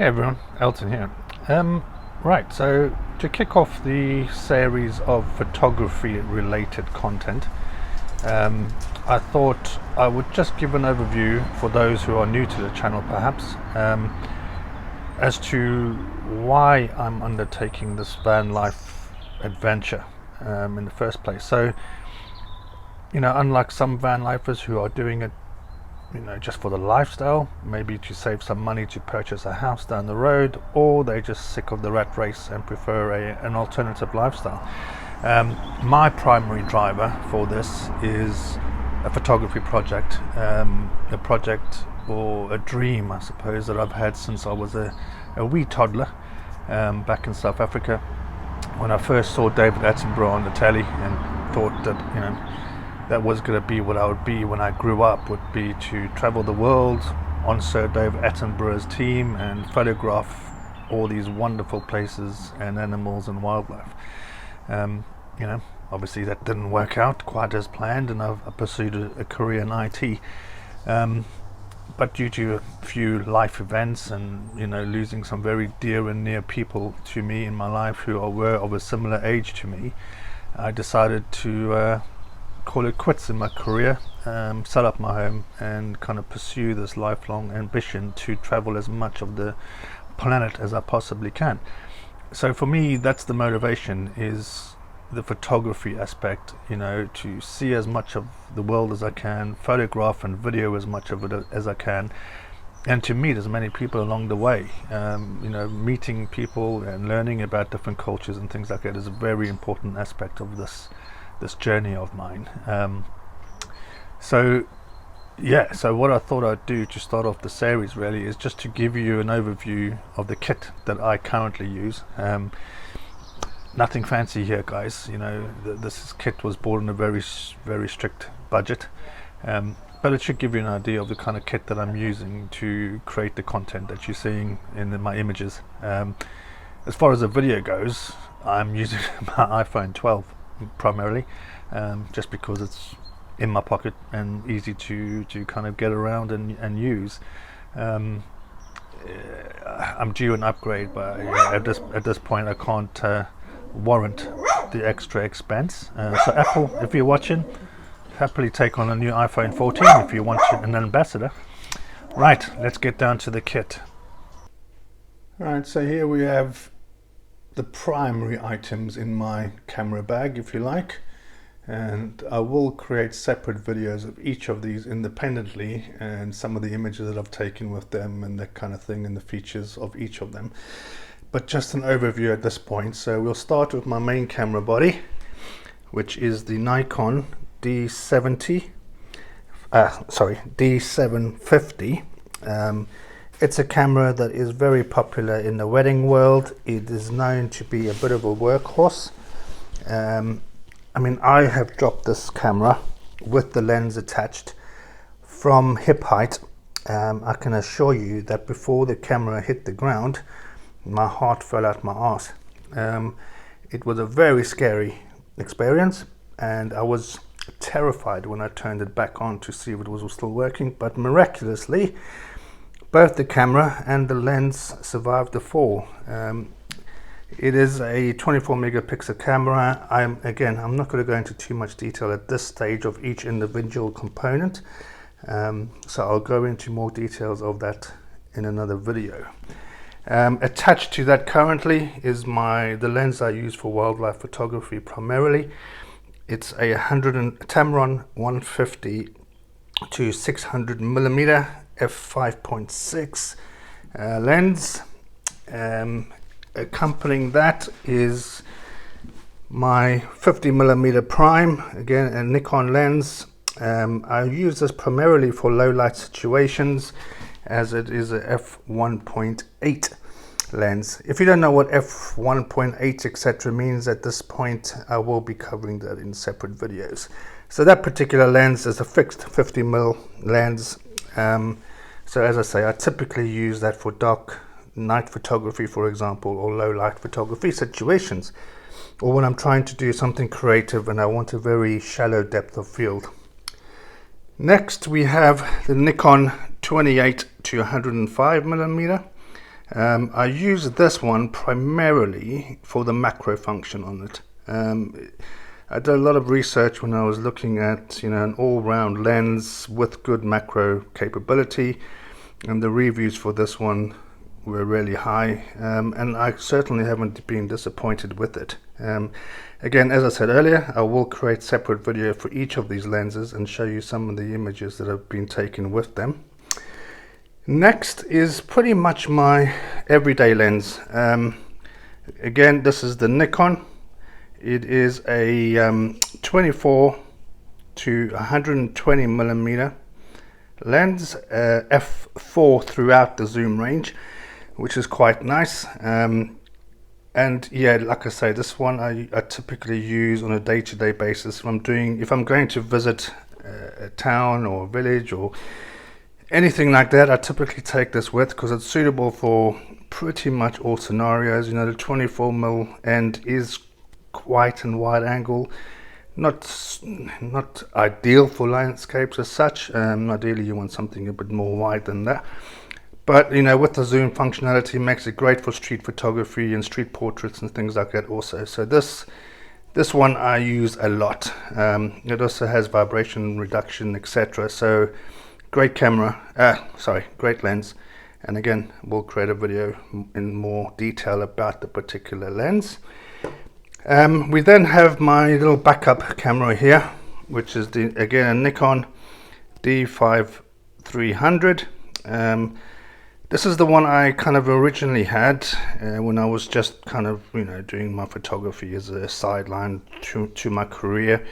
Hey everyone, Elton here. Right, so to kick off the series of photography related content, I thought I would just give an overview for those who are new to the channel perhaps, as to why I'm undertaking this van life adventure in the first place. So, unlike some van lifers who are doing it just for the lifestyle, maybe to save some money to purchase a house down the road, or they're just sick of the rat race and prefer an alternative lifestyle. My primary driver for this is a photography project, a project or a dream, I suppose, that I've had since I was a wee toddler back in South Africa, when I first saw David Attenborough on the telly and thought that that was going to be what I would be when I grew up, would be to travel the world on Sir David Attenborough's team and photograph all these wonderful places and animals and wildlife. Obviously that didn't work out quite as planned, and I pursued a career in IT. But due to a few life events and losing some very dear and near people to me in my life who were of a similar age to me, I decided to call it quits in my career, sell up my home and kind of pursue this lifelong ambition to travel as much of the planet as I possibly can. So for me, that's the motivation, is the photography aspect, to see as much of the world as I can, photograph and video as much of it as I can, and to meet as many people along the way. Meeting people and learning about different cultures and things like that is a very important aspect of this journey of mine. So what I thought I'd do to start off the series really is just to give you an overview of the kit that I currently use. Nothing fancy here, guys. This kit was bought on a very strict budget, but it should give you an idea of the kind of kit that I'm using to create the content that you're seeing in my images. As far as the video goes, I'm using my iPhone 12 primarily, just because it's in my pocket and easy to kind of get around and use. I'm due an upgrade, but at this point I can't warrant the extra expense. So Apple, if you're watching, happily take on a new iPhone 14 if you want an ambassador. Right, let's get down to the kit. Alright, so here we have the primary items in my camera bag, if you like, and I will create separate videos of each of these independently, and some of the images that I've taken with them and that kind of thing, and the features of each of them, but just an overview at this point. So we'll start with my main camera body, which is the Nikon D750. It's a camera that is very popular in the wedding world. It is known to be a bit of a workhorse. I have dropped this camera with the lens attached from hip height. I can assure you that before the camera hit the ground, my heart fell out my arse. It was a very scary experience, and I was terrified when I turned it back on to see if it was still working, but miraculously both the camera and the lens survived the fall. It is a 24 megapixel camera. I'm not going to go into too much detail at this stage of each individual component, so I'll go into more details of that in another video. Attached to that currently is the lens I use for wildlife photography primarily. It's a Tamron 150 to 600 millimeter f5.6 lens. Accompanying that is my 50 millimeter prime, again a Nikon lens. I use this primarily for low light situations, as it is a f1.8 lens. If you don't know what f1.8 etc means at this point, I will be covering that in separate videos. So that particular lens is a fixed 50 mm lens. So as I say, I typically use that for dark night photography, for example, or low light photography situations, or when I'm trying to do something creative and I want a very shallow depth of field. Next we have the Nikon 28 to 105 millimeter. I use this one primarily for the macro function on it. I did a lot of research when I was looking at, an all-round lens with good macro capability, and the reviews for this one were really high, and I certainly haven't been disappointed with it. Again, as I said earlier, I will create separate video for each of these lenses and show you some of the images that have been taken with them. Next is pretty much my everyday lens. Again, this is the Nikon. It is a 24 to 120 millimeter lens, f4 throughout the zoom range, which is quite nice. And yeah, like I say, this one I typically use on a day-to-day basis. If I'm going to visit a town or a village or anything like that, I typically take this with, because it's suitable for pretty much all scenarios. The 24mm end is quite and wide angle, not ideal for landscapes as such. Ideally you want something a bit more wide than that, but with the zoom functionality, it makes it great for street photography and street portraits and things like that also. So this one I use a lot. It also has vibration reduction, etc. So great great lens. And again, we'll create a video in more detail about the particular lens. We then have my little backup camera here, which is again a Nikon D5300. This is the one I kind of originally had when I was just kind of doing my photography as a sideline to my career.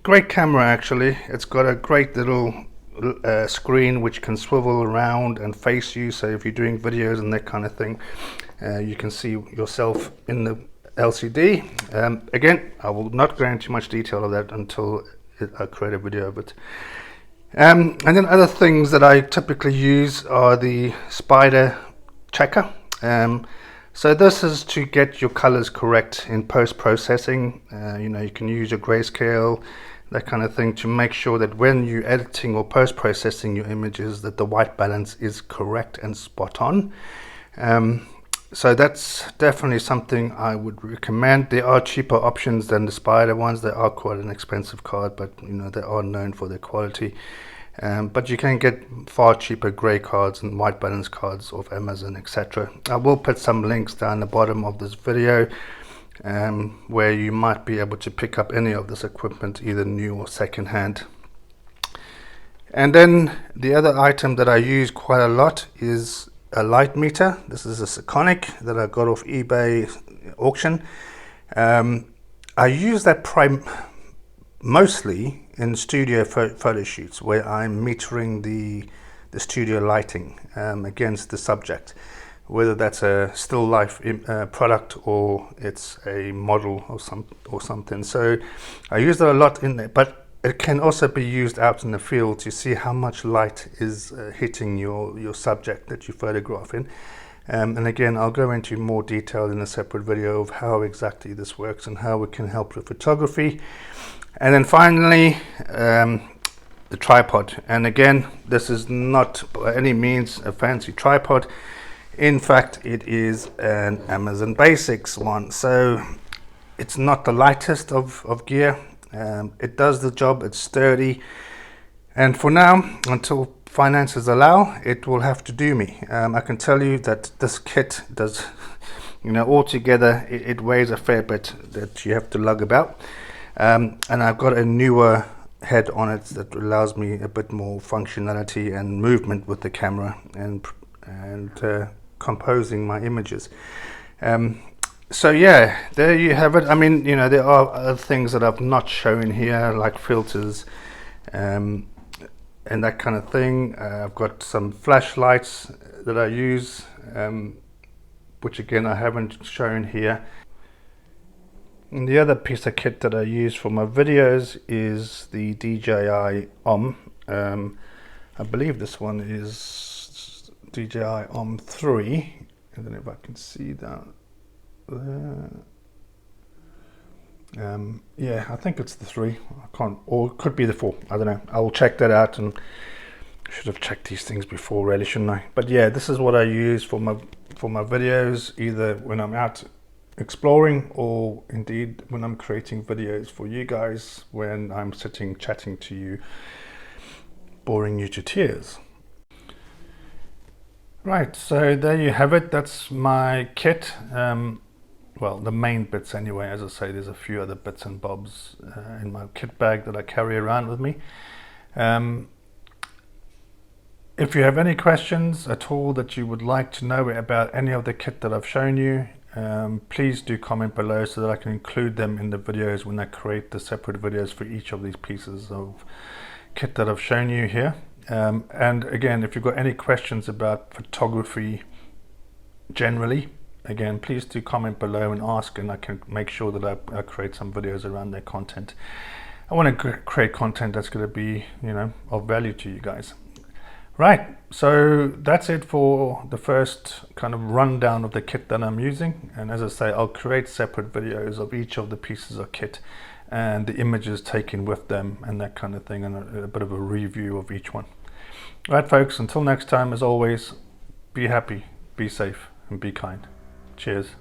Great camera actually. It's got a great little screen which can swivel around and face you, so if you're doing videos and that kind of thing, you can see yourself in the LCD. Again, I will not go into much detail of that until I create a video of it. And then other things that I typically use are the spider checker. So this is to get your colors correct in post-processing. You can use your grayscale, that kind of thing, to make sure that when you're editing or post-processing your images, that the white balance is correct and spot on. So that's definitely something I would recommend. There are cheaper options than the spider ones. They are quite an expensive card, but they are known for their quality. But you can get far cheaper gray cards and white balance cards off Amazon, etc. I will put some links down the bottom of this video where you might be able to pick up any of this equipment, either new or second hand. And then the other item that I use quite a lot is a light meter. This is a Sekonic that I got off eBay auction. I use that mostly in studio photo shoots, where I'm metering the studio lighting against the subject, whether that's a still life product or it's a model or something. So I use that a lot in there, but it can also be used out in the field to see how much light is hitting your subject that you're photographing. And again, I'll go into more detail in a separate video of how exactly this works and how it can help with photography. And then finally, the tripod. And again, this is not by any means a fancy tripod. In fact, it is an Amazon Basics one. So it's not the lightest of gear. It does the job, it's sturdy, and for now, until finances allow, it will have to do me. I can tell you that this kit does, altogether it weighs a fair bit that you have to lug about, and I've got a newer head on it that allows me a bit more functionality and movement with the camera and composing my images. So yeah, there you have it. I mean, there are other things that I've not shown here, like filters and that kind of thing. I've got some flashlights that I use, which again I haven't shown here. And the other piece of kit that I use for my videos is the DJI OM. I believe this one is DJI OM3. I don't know if I can see that. Yeah, I think it's the 3. I can't, or it could be the 4. I don't know. I will check that out and Should have checked these things before, really, shouldn't I? But yeah, this is what I use for my videos, either when I'm out exploring or indeed when I'm creating videos for you guys, when I'm sitting chatting to you, boring you to tears. Right, so there you have it. That's my kit. Well, the main bits anyway. As I say, there's a few other bits and bobs in my kit bag that I carry around with me. If you have any questions at all that you would like to know about any of the kit that I've shown you, please do comment below so that I can include them in the videos when I create the separate videos for each of these pieces of kit that I've shown you here. And again, if you've got any questions about photography generally, again, please do comment below and ask, and I can make sure that I create some videos around their content. I want to create content that's going to be, you know, of value to you guys. Right, so that's it for the first kind of rundown of the kit that I'm using. And as I say, I'll create separate videos of each of the pieces of kit and the images taken with them and that kind of thing, and a bit of a review of each one. Right, folks, until next time, as always, be happy, be safe, and be kind. Cheers.